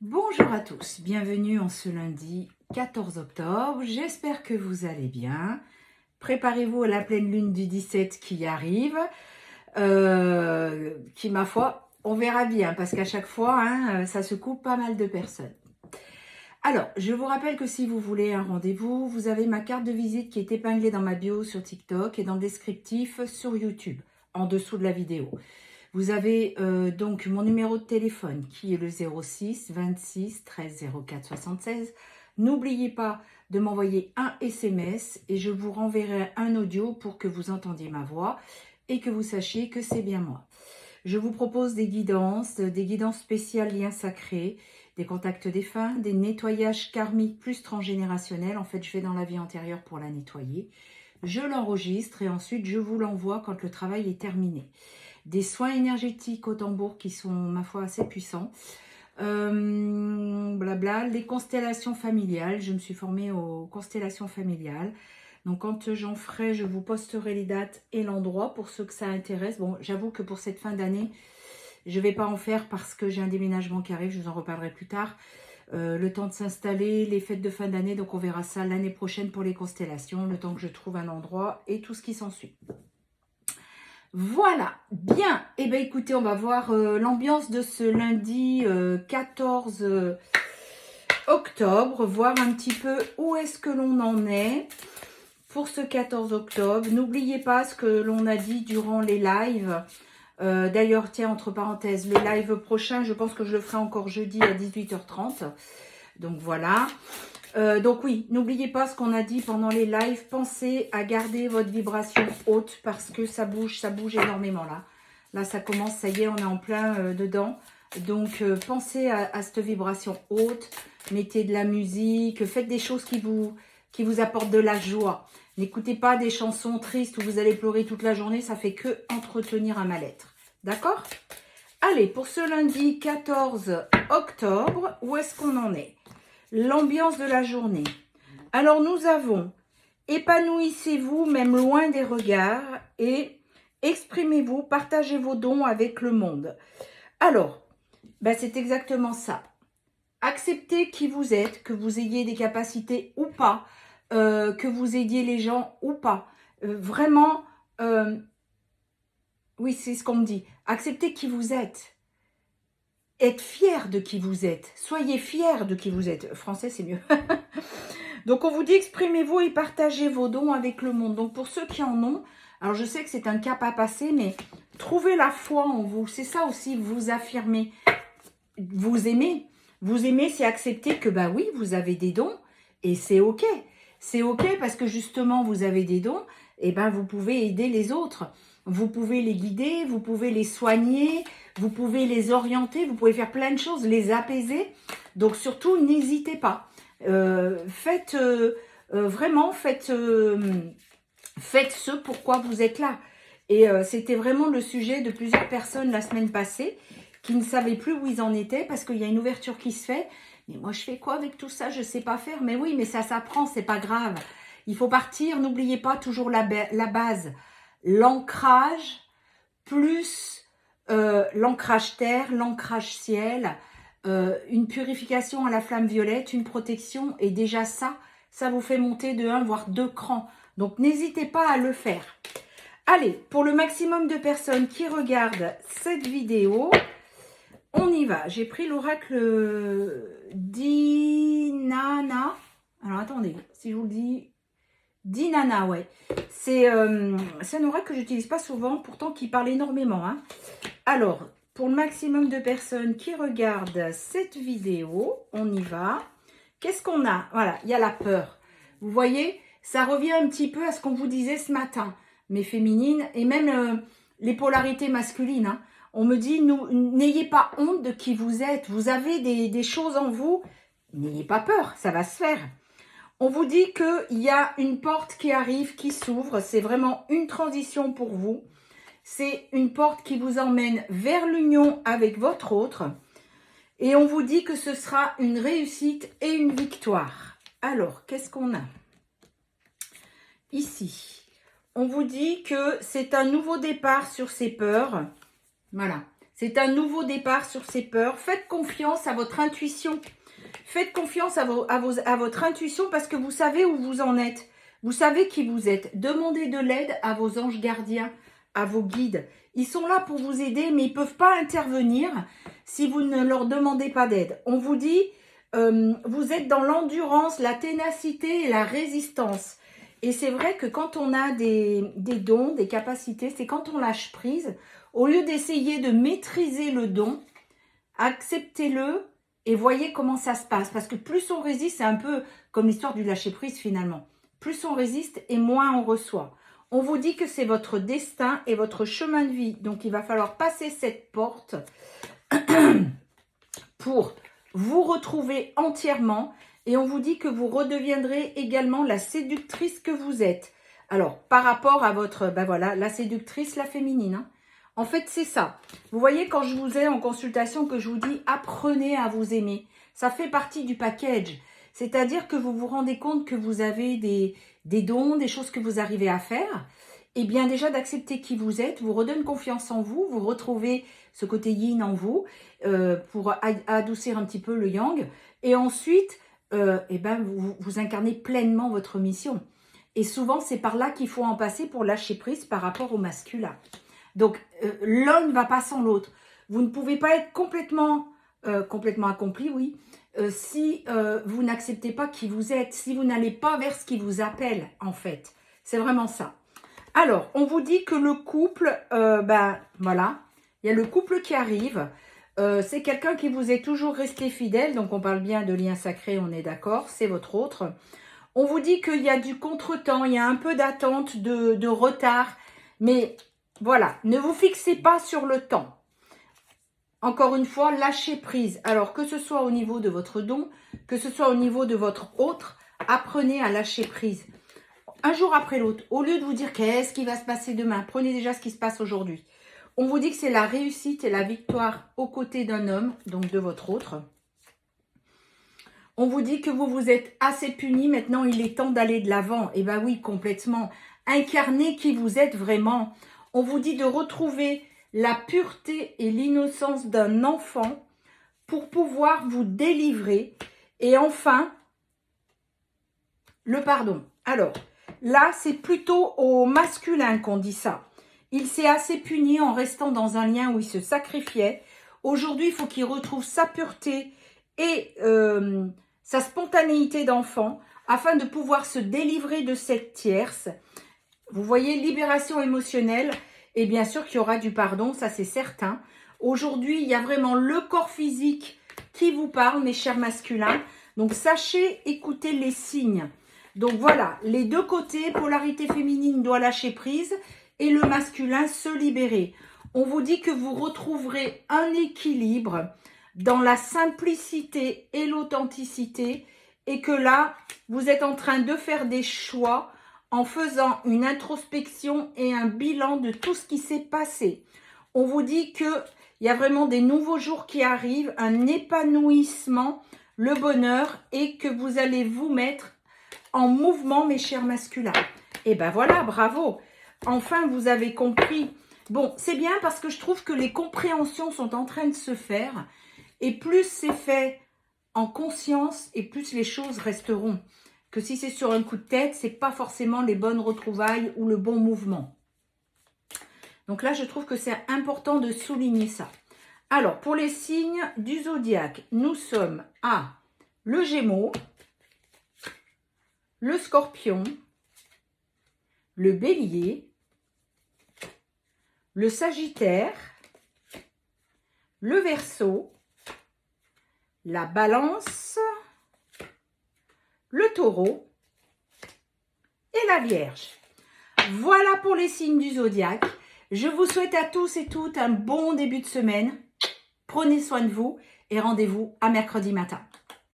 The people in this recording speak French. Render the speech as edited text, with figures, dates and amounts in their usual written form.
Bonjour à tous, bienvenue en ce lundi 14 octobre, j'espère que vous allez bien. Préparez-vous à la pleine lune du 17 qui arrive, qui ma foi, on verra bien parce qu'à chaque fois, ça secoue pas mal de personnes. Alors, je vous rappelle que si vous voulez un rendez-vous, vous avez ma carte de visite qui est épinglée dans ma bio sur TikTok et dans le descriptif sur YouTube, en dessous de la vidéo. Vous avez donc mon numéro de téléphone qui est le 06 26 13 04 76. N'oubliez pas de m'envoyer un SMS et je vous renverrai un audio pour que vous entendiez ma voix et que vous sachiez que c'est bien moi. Je vous propose des guidances spéciales liens sacrés, des contacts défunts, des nettoyages karmiques plus transgénérationnels. En fait, je vais dans la vie antérieure pour la nettoyer. Je l'enregistre et ensuite je vous l'envoie quand le travail est terminé. Des soins énergétiques au tambour qui sont, ma foi, assez puissants. Blabla, les constellations familiales. Je me suis formée aux constellations familiales. Donc, quand j'en ferai, je vous posterai les dates et l'endroit pour ceux que ça intéresse. Bon, j'avoue que pour cette fin d'année, je ne vais pas en faire parce que j'ai un déménagement qui arrive. Je vous en reparlerai plus tard. Le temps de s'installer, les fêtes de fin d'année. Donc, on verra ça l'année prochaine pour les constellations, le temps que je trouve un endroit et tout ce qui s'ensuit. Voilà, bien. Eh bien, écoutez, on va voir l'ambiance de ce lundi 14 octobre, voir un petit peu où est-ce que l'on en est pour ce 14 octobre. N'oubliez pas ce que l'on a dit durant les lives. D'ailleurs, tiens, entre parenthèses, le live prochain, je pense que je le ferai encore jeudi à 18h30. Donc, voilà. Donc oui, n'oubliez pas ce qu'on a dit pendant les lives. Pensez à garder votre vibration haute parce que ça bouge énormément là. Là, ça commence, ça y est, on est en plein dedans. Donc, pensez à cette vibration haute. Mettez de la musique, faites des choses qui vous apportent de la joie. N'écoutez pas des chansons tristes où vous allez pleurer toute la journée. Ça fait que entretenir un mal-être. D'accord? Allez, pour ce lundi 14 octobre, où est-ce qu'on en est? L'ambiance de la journée. Alors, nous avons épanouissez-vous même loin des regards et exprimez-vous, partagez vos dons avec le monde. Alors, c'est exactement ça. Acceptez qui vous êtes, que vous ayez des capacités ou pas, que vous aidiez les gens ou pas. Vraiment, oui, c'est ce qu'on me dit. Acceptez qui vous êtes. Être fier de qui vous êtes. Soyez fier de qui vous êtes. Français, c'est mieux. Donc, on vous dit exprimez-vous et partagez vos dons avec le monde. Donc, pour ceux qui en ont, alors je sais que c'est un cap à passer, mais trouvez la foi en vous. C'est ça aussi, vous affirmer. Vous aimez. Vous aimez, c'est accepter que, oui, vous avez des dons et c'est OK. C'est OK parce que justement, vous avez des dons et vous pouvez aider les autres. Vous pouvez les guider, vous pouvez les soigner, vous pouvez les orienter, vous pouvez faire plein de choses, les apaiser. Donc, surtout, n'hésitez pas. Faites ce pourquoi vous êtes là. Et c'était vraiment le sujet de plusieurs personnes la semaine passée qui ne savaient plus où ils en étaient parce qu'il y a une ouverture qui se fait. Mais moi, je fais quoi avec tout ça? Je ne sais pas faire. Mais oui, mais ça s'apprend, c'est pas grave. Il faut partir. N'oubliez pas toujours la base. L'ancrage plus l'ancrage terre, l'ancrage ciel, une purification à la flamme violette, une protection. Et déjà ça vous fait monter de 1 voire 2 crans. Donc, n'hésitez pas à le faire. Allez, pour le maximum de personnes qui regardent cette vidéo, on y va. J'ai pris l'oracle d'Inanna. Alors, attendez, si je vous le dis... d'Inanna, ouais. C'est un oracle que j'utilise pas souvent, pourtant qui parle énormément. Alors, pour le maximum de personnes qui regardent cette vidéo, on y va. Qu'est-ce qu'on a? Voilà, il y a la peur. Vous voyez, ça revient un petit peu à ce qu'on vous disait ce matin, mes féminines, et même les polarités masculines. On me dit, n'ayez pas honte de qui vous êtes. Vous avez des choses en vous. N'ayez pas peur, ça va se faire. On vous dit qu'il y a une porte qui arrive, qui s'ouvre. C'est vraiment une transition pour vous. C'est une porte qui vous emmène vers l'union avec votre autre. Et on vous dit que ce sera une réussite et une victoire. Alors, qu'est-ce qu'on a ici? On vous dit que c'est un nouveau départ sur ces peurs. Voilà. C'est un nouveau départ sur ces peurs. Faites confiance à votre intuition. Faites confiance à votre intuition parce que vous savez où vous en êtes. Vous savez qui vous êtes. Demandez de l'aide à vos anges gardiens, à vos guides. Ils sont là pour vous aider, mais ils ne peuvent pas intervenir si vous ne leur demandez pas d'aide. On vous dit, vous êtes dans l'endurance, la ténacité et la résistance. Et c'est vrai que quand on a des dons, des capacités, c'est quand on lâche prise. Au lieu d'essayer de maîtriser le don, acceptez-le et voyez comment ça se passe. Parce que plus on résiste, c'est un peu comme l'histoire du lâcher prise finalement. Plus on résiste et moins on reçoit. On vous dit que c'est votre destin et votre chemin de vie. Donc, il va falloir passer cette porte pour vous retrouver entièrement. Et on vous dit que vous redeviendrez également la séductrice que vous êtes. Alors, par rapport à votre... Ben voilà, la séductrice, la féminine. Hein. En fait, c'est ça. Vous voyez, quand je vous ai en consultation, que je vous dis, apprenez à vous aimer. Ça fait partie du package. C'est-à-dire que vous vous rendez compte que vous avez des dons, des choses que vous arrivez à faire. Et bien déjà d'accepter qui vous êtes, vous redonne confiance en vous, vous retrouvez ce côté yin en vous pour adoucir un petit peu le yang. Et ensuite, vous incarnez pleinement votre mission. Et souvent, c'est par là qu'il faut en passer pour lâcher prise par rapport au masculin. Donc, l'un ne va pas sans l'autre. Vous ne pouvez pas être complètement accompli, oui, si vous n'acceptez pas qui vous êtes, si vous n'allez pas vers ce qui vous appelle, en fait. C'est vraiment ça. Alors, on vous dit que le couple, voilà, il y a le couple qui arrive. C'est quelqu'un qui vous est toujours resté fidèle, donc on parle bien de lien sacré, on est d'accord, c'est votre autre. On vous dit qu'il y a du contretemps, il y a un peu d'attente, de retard, mais voilà, ne vous fixez pas sur le temps. Encore une fois, lâchez prise. Alors, que ce soit au niveau de votre don, que ce soit au niveau de votre autre, apprenez à lâcher prise. Un jour après l'autre, au lieu de vous dire qu'est-ce qui va se passer demain, prenez déjà ce qui se passe aujourd'hui. On vous dit que c'est la réussite et la victoire aux côtés d'un homme, donc de votre autre. On vous dit que vous vous êtes assez puni, maintenant il est temps d'aller de l'avant. Eh bien oui, complètement. Incarnez qui vous êtes vraiment. On vous dit de retrouver la pureté et l'innocence d'un enfant pour pouvoir vous délivrer. Et enfin, le pardon. Alors, là, c'est plutôt au masculin qu'on dit ça. Il s'est assez puni en restant dans un lien où il se sacrifiait. Aujourd'hui, il faut qu'il retrouve sa pureté et sa spontanéité d'enfant afin de pouvoir se délivrer de cette tierce. Vous voyez, libération émotionnelle. Et bien sûr qu'il y aura du pardon, ça c'est certain. Aujourd'hui, il y a vraiment le corps physique qui vous parle, mes chers masculins. Donc, sachez écouter les signes. Donc, voilà, les deux côtés, polarité féminine doit lâcher prise et le masculin se libérer. On vous dit que vous retrouverez un équilibre dans la simplicité et l'authenticité et que là, vous êtes en train de faire des choix en faisant une introspection et un bilan de tout ce qui s'est passé. On vous dit qu'il y a vraiment des nouveaux jours qui arrivent, un épanouissement, le bonheur et que vous allez vous mettre en mouvement, mes chers masculins. Et ben voilà, bravo. Enfin, vous avez compris. Bon, c'est bien parce que je trouve que les compréhensions sont en train de se faire. Et plus c'est fait en conscience et plus les choses resteront. Que si c'est sur un coup de tête, ce n'est pas forcément les bonnes retrouvailles ou le bon mouvement. Donc là, je trouve que c'est important de souligner ça. Alors, pour les signes du zodiaque, nous sommes à le Gémeaux, le Scorpion, le Bélier, le Sagittaire, le Verseau, la Balance, le Taureau et la Vierge. Voilà pour les signes du zodiaque. Je vous souhaite à tous et toutes un bon début de semaine. Prenez soin de vous et rendez-vous à mercredi matin.